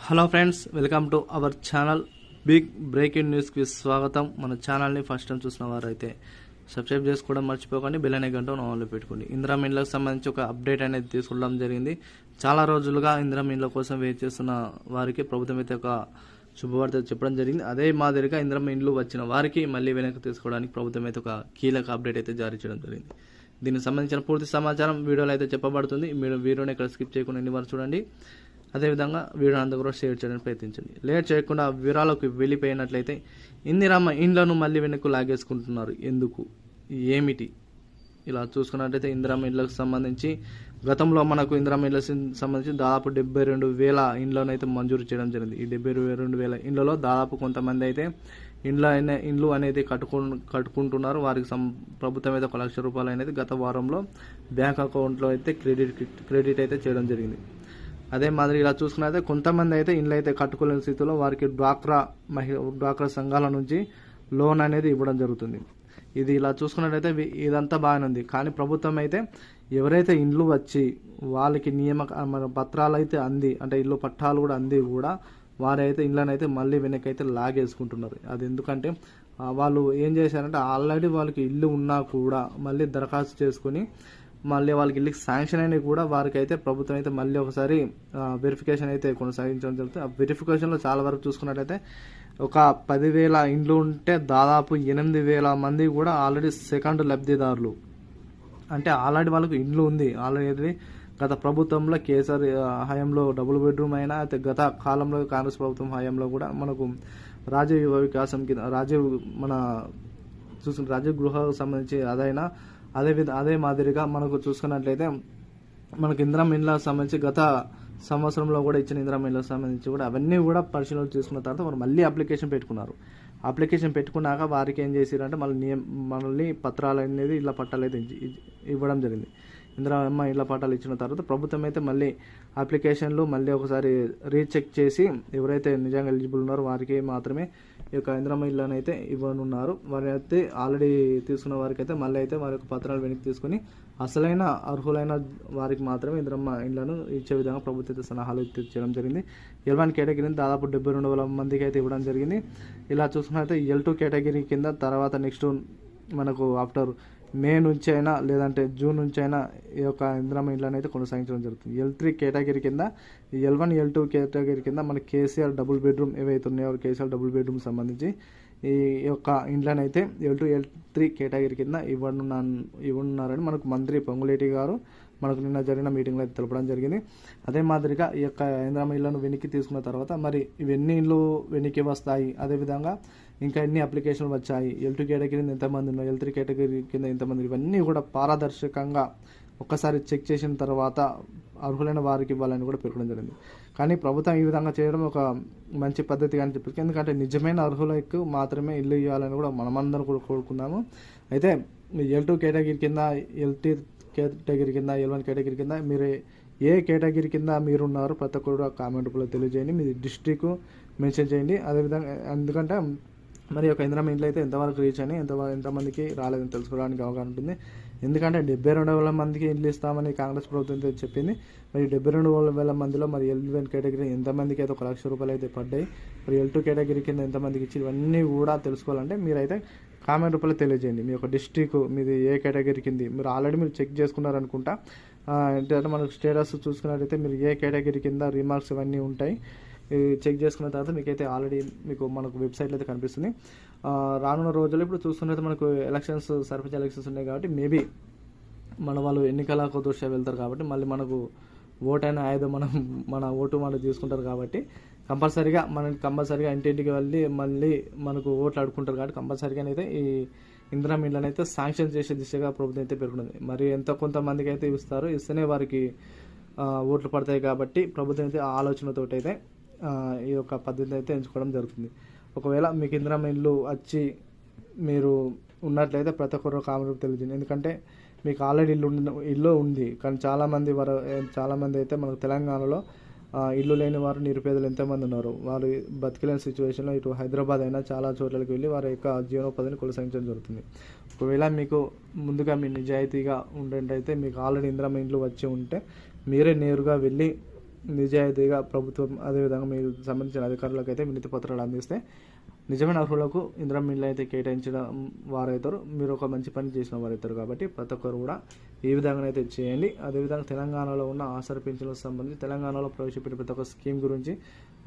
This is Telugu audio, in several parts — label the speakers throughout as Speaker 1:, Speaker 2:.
Speaker 1: Hello friends, welcome to our channel. Big breaking న్యూస్కి స్వాగతం. మన ఛానల్ని ఫస్ట్ టైం చూసిన వారైతే సబ్స్క్రైబ్ చేసుకోవడం మర్చిపోకండి, బెల్ అనే గంట ఆన్లో పెట్టుకోండి. ఇందిరా ఇండ్లకు సంబంధించి ఒక అప్డేట్ అనేది తీసుకోవడం జరిగింది. చాలా రోజులుగా ఇందిరా ఇండ్ల కోసం వెయిట్ చేస్తున్న వారికి ప్రభుత్వం అయితే ఒక శుభవార్త చెప్పడం జరిగింది. అదే మాదిరిగా ఇందిరా ఇండ్లు వచ్చిన వారికి మళ్ళీ వెనక్కి తీసుకోవడానికి ప్రభుత్వం అయితే ఒక కీలక అప్డేట్ అయితే జారీ చేయడం జరిగింది. దీనికి సంబంధించిన పూర్తి సమాచారం వీడియోలో అయితే చెప్పబడుతుంది. మీరు వీడియోని ఇక్కడ స్కిప్ చేయకుండా ఎన్ని వారు చూడండి. అదేవిధంగా వీడియో అంతా కూడా షేర్ చేయడానికి ప్రయత్నించండి. లేట్ చేయకుండా వివరాలకు వెళ్ళిపోయినట్లయితే ఇందిరమ్మ ఇండ్లను మళ్ళీ వెనక్కు లాగేసుకుంటున్నారు. ఎందుకు, ఏమిటి? ఇలా చూసుకున్నట్లయితే ఇందిరమ్మ ఇండ్లకు సంబంధించి గతంలో మనకు ఇందిరమ్మ ఇండ్లకు సంబంధించి దాదాపు 72,000 ఇండ్లను అయితే మంజూరు చేయడం జరిగింది. ఈ 72,000 ఇండ్లలో దాదాపు కొంతమంది అయితే ఇండ్లు అనేది కట్టుకుంటున్నారు. వారికి ప్రభుత్వం అయితే 1,00,000 రూపాయలు అనేది గత వారంలో బ్యాంక్ అకౌంట్లో అయితే క్రెడిట్ అయితే చేయడం జరిగింది. అదే మాదిరి ఇలా చూసుకున్నైతే కొంతమంది అయితే ఇండ్లు అయితే కట్టుకోలేని స్థితిలో వారికి డ్వాక్రా సంఘాల నుంచి లోన్ అనేది ఇవ్వడం జరుగుతుంది. ఇది ఇలా చూసుకున్నట్లయితే ఇదంతా బాగానే ఉంది. కానీ ప్రభుత్వం అయితే ఎవరైతే ఇండ్లు వచ్చి వాళ్ళకి పత్రాలు అయితే అంది, అంటే ఇల్లు పట్టాలు కూడా అంది కూడా వారైతే ఇండ్లను అయితే మళ్ళీ వెనక్కి అయితే లాగేసుకుంటున్నారు. అది ఎందుకంటే వాళ్ళు ఏం చేశారంటే ఆల్రెడీ వాళ్ళకి ఇల్లు ఉన్నా కూడా మళ్ళీ దరఖాస్తు చేసుకుని మళ్ళీ వాళ్ళకి ఇల్లుకి శాంక్షన్ అయినా కూడా వారికి అయితే ప్రభుత్వం అయితే మళ్ళీ ఒకసారి వెరిఫికేషన్ అయితే కొనసాగించడం జరుగుతుంది. ఆ వెరిఫికేషన్లో చాలా వరకు చూసుకున్నట్టయితే ఒక 10,000 ఇండ్లు ఉంటే దాదాపు 8,000 మంది కూడా ఆల్రెడీ సెకండ్ లబ్ధిదారులు. అంటే ఆల్రెడీ వాళ్ళకు ఇండ్లు ఉంది. ఆల్రెడీ గత ప్రభుత్వంలో కేసీఆర్ హయాంలో డబుల్ బెడ్రూమ్ అయినా, అయితే గత కాలంలో కాంగ్రెస్ ప్రభుత్వం హయాంలో కూడా మనకు రాజీవ్ యువ వికాసం కింద రాజీవ్ గృహకు సంబంధించి అదైనా అదే మాదిరిగా మనకు చూసుకున్నట్లయితే మనకు ఇందిరమ్మ ఇండ్లకు సంబంధించి గత సంవత్సరంలో కూడా ఇచ్చిన ఇందిరమ్మ ఇండ్లకు సంబంధించి కూడా అవన్నీ కూడా పరిశీలన చేసుకున్న తర్వాత వారు మళ్ళీ అప్లికేషన్ పెట్టుకున్నారు. అప్లికేషన్ పెట్టుకున్నాక వారికి ఏం చేశారంటే మళ్ళీ పత్రాలు అనేది ఇళ్ళ పట్టాలు అయితే ఇవ్వడం జరిగింది. ఇందిరమ్మ ఇళ్ళ పట్టాలు ఇచ్చిన తర్వాత ప్రభుత్వం అయితే మళ్ళీ అప్లికేషన్లు మళ్ళీ ఒకసారి రీచెక్ చేసి ఎవరైతే నిజంగా ఎలిజిబుల్ ఉన్నారో వారికి మాత్రమే ఈ యొక్క ఇందిరమ్మ ఇళ్ళని అయితే ఇవ్వనున్నారు. వారి అయితే ఆల్రెడీ తీసుకున్న వారికి అయితే మళ్ళీ అయితే వారి యొక్క పత్రాలు వెనక్కి తీసుకుని అసలైన అర్హులైన వారికి మాత్రమే ఇందిరమ్మ ఇళ్లను ఇచ్చే విధంగా ప్రభుత్వం అయితే సలహాలు చేయడం జరిగింది. L1 కేటగిరీని దాదాపు 72,000 మందికి అయితే ఇవ్వడం జరిగింది. ఇలా చూసుకున్నట్లయితే L2 కేటగిరీ కింద తర్వాత నెక్స్ట్ మనకు ఆఫ్టర్ మే నుంచి అయినా లేదంటే జూన్ నుంచి అయినా ఈ యొక్క ఇందిరమ్మ ఇళ్ళని అయితే కొనసాగించడం జరుగుతుంది. L3 కేటగిరీ కింద, L1 L2 కేటగిరీ కింద మన కేసీఆర్ డబుల్ బెడ్రూమ్ ఏవైతే ఉన్నాయో కేసీఆర్ డబుల్ బెడ్రూమ్ సంబంధించి ఈ యొక్క ఇండ్లను అయితే L2 L3 కేటగిరీ కింద ఇవ్వనున్నారని మనకు మంత్రి పొంగులేటి గారు మనకు నిన్న జరిగిన మీటింగ్లో అయితే తెలపడం జరిగింది. అదే మాదిరిగా ఈ యొక్క ఇందిరమ్మ ఇళ్లను వెనక్కి తీసుకున్న తర్వాత మరి ఇవన్నీ ఇళ్ళు వెనక్కి వస్తాయి, అదేవిధంగా ఇంకా ఎన్ని అప్లికేషన్లు వచ్చాయి, L2 కేటగిరీ ఎంతమంది ఉన్నారు, L3 కేటగిరీ కింద ఎంతమంది, ఇవన్నీ కూడా పారదర్శకంగా ఒక్కసారి చెక్ చేసిన తర్వాత అర్హులైన వారికి ఇవ్వాలని కూడా పేర్కొనడం జరిగింది. కానీ ప్రభుత్వం ఈ విధంగా చేయడం ఒక మంచి పద్ధతి అని చెప్పి, ఎందుకంటే నిజమైన అర్హులకు మాత్రమే ఇల్లు ఇవ్వాలని కూడా మనమందరం కూడా కోరుకున్నాము. అయితే L2 కేటగిరీ కింద, L3 కేటగిరీ కింద, L1 కేటగిరీ కింద మీరు ఏ కేటగిరీ కింద మీరున్నారు ప్రతి ఒక్కరు కామెంట్ రూపంలో తెలియజేయండి. మీ డిస్ట్రిక్ట్ మెన్షన్ చేయండి. అదేవిధంగా ఎందుకంటే మరి ఒక ఇందిరమ్మ ఇంట్లో అయితే ఎంతవరకు రీచ్ అని ఎంతమందికి రాలేదని తెలుసుకోవడానికి అవగాహన ఉంటుంది. ఎందుకంటే 72,000 మందికి ఇల్లు ఇస్తామని కాంగ్రెస్ ప్రభుత్వం అయితే చెప్పింది. మరి 72,000 మందిలో మరి L1 కేటగిరీ ఎంతమందికి అయితే 1,00,000 రూపాయలు అయితే పడ్డాయి, మరి L2 కేటగిరీ కింద ఎంతమందికి ఇచ్చి, ఇవన్నీ కూడా తెలుసుకోవాలంటే మీరైతే కామెంట్ రూపంలో తెలియజేయండి. మీ యొక్క డిస్ట్రిక్ట్ మీది ఏ కేటగిరీ కింది మీరు ఆల్రెడీ మీరు చెక్ చేసుకున్నారనుకుంటా. ఏంటంటే మనకు స్టేటస్ చూసుకున్నట్టయితే మీరు ఏ కేటగిరీ కింద రిమార్క్స్ ఇవన్నీ ఉంటాయి. చెక్ చేసుకున్న తర్వాత మీకైతే ఆల్రెడీ మనకు వెబ్సైట్లో అయితే కనిపిస్తుంది. రానున్న రోజుల్లో ఇప్పుడు చూస్తున్నట్టు మనకు సర్పంచ్ ఎలక్షన్స్ ఉన్నాయి కాబట్టి మేబీ వాళ్ళు ఎన్నికలకు దృష్ట్యా వెళ్తారు కాబట్టి మళ్ళీ మనకు ఓటు అయిన ఆయుధం మన ఓటు తీసుకుంటారు కాబట్టి కంపల్సరీగా ఇంటింటికి వెళ్ళి మళ్ళీ మనకు ఓట్లు అడుకుంటారు కాబట్టి కంపల్సరీగా అయితే ఈ ఇందిరమ్మ ఇళ్ళని అయితే శాంక్షన్ చేసే దిశగా ప్రభుత్వం అయితే పేర్కొన్నది. మరి కొంతమందికి అయితే ఇస్తేనే వారికి ఓట్లు పడతాయి కాబట్టి ప్రభుత్వం అయితే ఆలోచనతోటి అయితే ఈ యొక్క పద్ధతిని అయితే ఎంచుకోవడం జరుగుతుంది. ఒకవేళ మీకు ఇందిరమ్మ ఇల్లు వచ్చి మీరు ఉన్నట్లయితే ప్రతి ఒక్కరు కామెంట్ తెలియజేయండి. ఎందుకంటే మీకు ఆల్రెడీ ఇల్లు ఉంది, కానీ చాలామంది అయితే మనకు తెలంగాణలో ఇల్లు లేని వారు నిరుపేదలు ఎంతమంది ఉన్నారు. వారు బతికలేని సిచ్యువేషన్లో ఇటు హైదరాబాద్ అయినా చాలా చోట్లకి వెళ్ళి వారి యొక్క జీవనోపాధిని కొనసాగించడం జరుగుతుంది. ఒకవేళ మీకు ముందుగా మీ నిజాయితీగా ఉండేటైతే మీకు ఆల్రెడీ ఇందిరమ్మ ఇండ్లు వచ్చి ఉంటే మీరే నేరుగా వెళ్ళి నిజాయితీగా ప్రభుత్వం అదేవిధంగా మీకు సంబంధించిన అధికారులకు అయితే వినతి పత్రాలు అందిస్తే నిజమైన అర్హులకు ఇందిరమ్మ ఇండ్లు అయితే కేటాయించిన వారైతారు, మీరు ఒక మంచి పని చేసిన వారైతారు. కాబట్టి ప్రతి ఒక్కరు కూడా ఈ విధంగా అయితే చేయండి. అదేవిధంగా తెలంగాణలో ఉన్న ఆసరా పింఛన్లకు సంబంధించి తెలంగాణలో ప్రవేశపెట్టిన ప్రతి ఒక్క స్కీమ్ గురించి,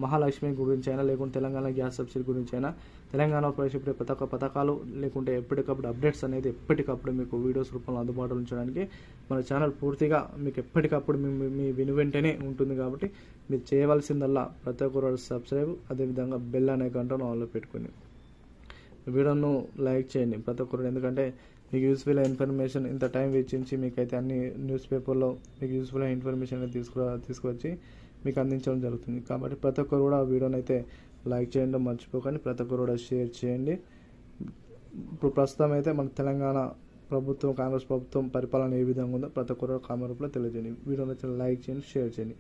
Speaker 1: మహాలక్ష్మి గురించి అయినా, లేకుంటే తెలంగాణ గ్యాస్ సబ్సిడీ గురించి అయినా, తెలంగాణలో ప్రవేశపెట్టే ప్రతి ఒక్క పథకాలు, లేకుంటే ఎప్పటికప్పుడు అప్డేట్స్ అనేది ఎప్పటికప్పుడు మీకు వీడియోస్ రూపంలో అందుబాటులో ఉంచడానికి మన ఛానల్ పూర్తిగా మీకు ఎప్పటికప్పుడు మీ వెంటనే ఉంటుంది. కాబట్టి మీరు చేయవలసిందల్లా ప్రతి ఒక్కరు సబ్స్క్రైబ్, అదేవిధంగా బెల్ అనే గంటను ఆన్లో పెట్టుకుని వీడియోను లైక్ చేయండి ప్రతి ఒక్కరు. ఎందుకంటే మీకు యూస్ఫుల్ ఇన్ఫర్మేషన్ ఇంత టైం వెచ్చించి మీకైతే అన్ని న్యూస్ పేపర్లో మీకు యూస్ఫుల్ ఇన్ఫర్మేషన్ తీసుకువచ్చి మీకు అందించడం జరుగుతుంది. కాబట్టి ప్రతి ఒక్కరు కూడా ఆ వీడియోని అయితే లైక్ చేయడం మర్చిపోకండి, ప్రతి ఒక్కరు కూడా షేర్ చేయండి. ఇప్పుడు ప్రస్తుతం అయితే మన తెలంగాణ ప్రభుత్వం, కాంగ్రెస్ ప్రభుత్వం పరిపాలన ఏ విధంగా ఉందో ప్రతి ఒక్కరు కామెంట్ రూపంలో తెలియజేయండి. వీడియోని అయితే లైక్ చేయండి, షేర్ చేయండి.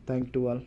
Speaker 1: Thank you all.